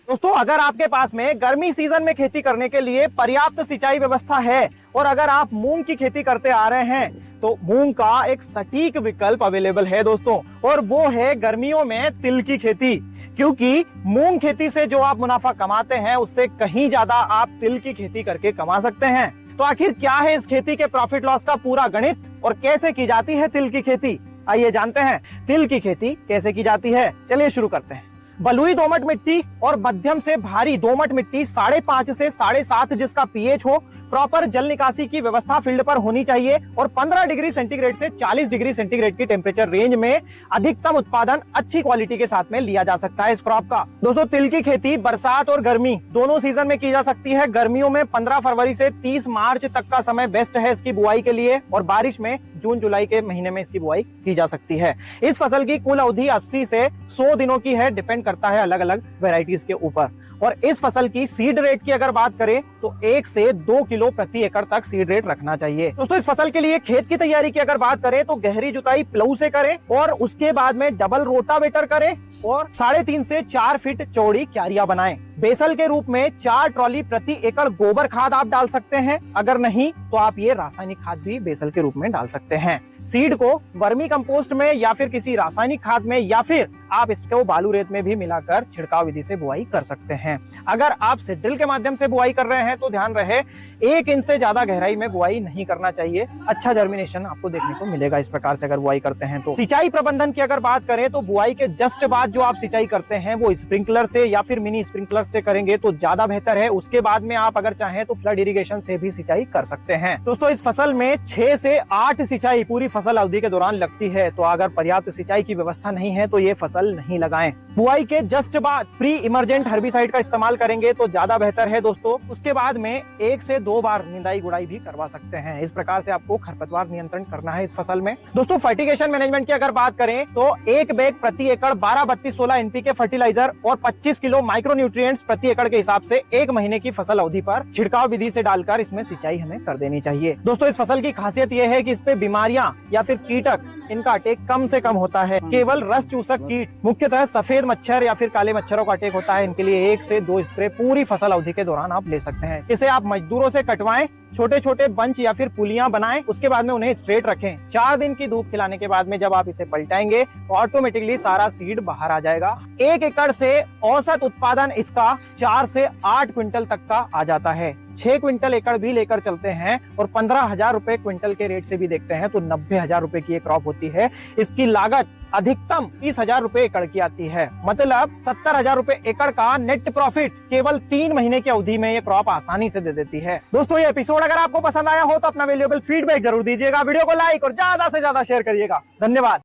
दोस्तों, अगर आपके पास में गर्मी सीजन में खेती करने के लिए पर्याप्त सिंचाई व्यवस्था है और अगर आप मूंग की खेती करते आ रहे हैं तो मूंग का एक सटीक विकल्प अवेलेबल है दोस्तों, और वो है गर्मियों में तिल की खेती। क्योंकि मूंग खेती से जो आप मुनाफा कमाते हैं उससे कहीं ज्यादा आप तिल की खेती करके कमा सकते हैं। तो आखिर क्या है इस खेती के प्रॉफिट लॉस का पूरा गणित और कैसे की जाती है तिल की खेती, आइए जानते हैं तिल की खेती कैसे की जाती है। चलिए शुरू करते हैं। बलुई दोमट मिट्टी और मध्यम से भारी दोमट मिट्टी 5.5 से 7.5 जिसका पीएच हो, प्रॉपर जल निकासी की व्यवस्था फील्ड पर होनी चाहिए और 15 डिग्री सेंटीग्रेड से 40 डिग्री सेंटीग्रेड की टेम्परेचर रेंज में अधिकतम उत्पादन अच्छी क्वालिटी के साथ में लिया जा सकता है इस क्रॉप का। दोस्तों, तिल की खेती बरसात और गर्मी दोनों सीजन में की जा सकती है। गर्मियों में 15 फरवरी से 30 मार्च तक का समय बेस्ट है इसकी बुआई के लिए और बारिश में जून जुलाई के महीने में इसकी बुआई की जा सकती है। इस फसल की कुल अवधि 80 से 100 दिनों की है, डिपेंड करता है अलग अलग वेराइटीज के ऊपर। और इस फसल की सीड रेट की अगर बात करें तो 1 से 2 किलो प्रति एकड़ तक सीड रेट रखना चाहिए। दोस्तों, इस फसल के लिए खेत की तैयारी की अगर बात करें तो गहरी जुताई प्लऊ से करें और उसके बाद में डबल रोटावेटर करें और 3.5 से 4 फीट चौड़ी क्यारियां बनाएं। बेसल के रूप में 4 ट्रॉली प्रति एकड़ गोबर खाद आप डाल सकते हैं, अगर नहीं तो आप ये रासायनिक खाद भी बेसल के रूप में डाल सकते हैं। सीड को वर्मी कंपोस्ट में या फिर किसी रासायनिक खाद में या फिर आप इसको बालू रेत में भी मिलाकर छिड़काव विधि से बुआई कर सकते हैं। अगर आप सीड ड्रिल के माध्यम से बुआई कर रहे हैं तो ध्यान रहे 1 इंच से ज्यादा गहराई में बुआई नहीं करना चाहिए। अच्छा जर्मिनेशन आपको देखने को मिलेगा इस प्रकार से अगर बुआई करते हैं तो। सिंचाई प्रबंधन की अगर बात करें तो बुआई के जस्ट बाद जो आप सिंचाई करते हैं वो स्प्रिंकलर से या फिर मिनी स्प्रिंकलर से करेंगे तो ज्यादा बेहतर है। उसके बाद में आप अगर चाहें तो फ्लड इरिगेशन से भी सिंचाई कर सकते हैं। दोस्तों, इस फसल में 6 से 8 सिंचाई पूरी फसल अवधि के दौरान लगती है, तो अगर पर्याप्त सिंचाई की व्यवस्था नहीं है तो ये फसल नहीं लगाएं। बुआई के जस्ट बाद प्री इमरजेंट हर्बिसाइड का इस्तेमाल करेंगे तो ज्यादा बेहतर है दोस्तों। उसके बाद में 1 से 2 बार निंदाई गुड़ाई भी करवा सकते हैं। इस प्रकार से आपको खरपतवार नियंत्रण करना है इस फसल में। दोस्तों, फर्टिगेशन मैनेजमेंट की अगर बात करें तो 1 बैग प्रति एकड़ 12-32-16 एनपीके फर्टिलाइजर और 25 किलो माइक्रो न्यूट्रिएंट्स प्रति एकड़ के हिसाब से 1 महीने की फसल अवधि पर छिड़काव विधि से डालकर इसमें सिंचाई हमें कर देनी चाहिए। दोस्तों, इस फसल की खासियत यह है कि इस पे बीमारियां या फिर कीटक इनका अटैक कम से कम होता है। केवल रस चूसक कीट, मुख्यतः सफेद मच्छर या फिर काले मच्छरों का अटैक होता है। इनके लिए 1 से 2 स्प्रे पूरी फसल अवधि के दौरान आप ले सकते हैं। इसे आप मजदूरों से कटवाएं, छोटे छोटे बंच या फिर पुलियां बनाएं, उसके बाद में उन्हें स्ट्रेट रखें। 4 दिन की धूप खिलाने के बाद में जब आप इसे पलटाएंगे तो ऑटोमेटिकली सारा सीड बाहर आ जाएगा। 1 एकड़ से औसत उत्पादन इसका 4 से 8 क्विंटल तक का आ जाता है। 6 क्विंटल एकड़ भी लेकर चलते हैं और 15,000 रुपए क्विंटल के रेट से भी देखते हैं तो 90,000 रुपए की एक क्रॉप होती है। इसकी लागत अधिकतम 30,000 रुपए एकड़ की आती है, मतलब 70,000 रुपए एकड़ का नेट प्रॉफिट केवल 3 महीने की अवधि में ये क्रॉप आसानी से दे देती है। दोस्तों, ये एपिसोड अगर आपको पसंद आया हो तो अपना वैल्यूएबल फीडबैक जरूर दीजिएगा, वीडियो को लाइक और ज्यादा से ज्यादा शेयर करिएगा। धन्यवाद।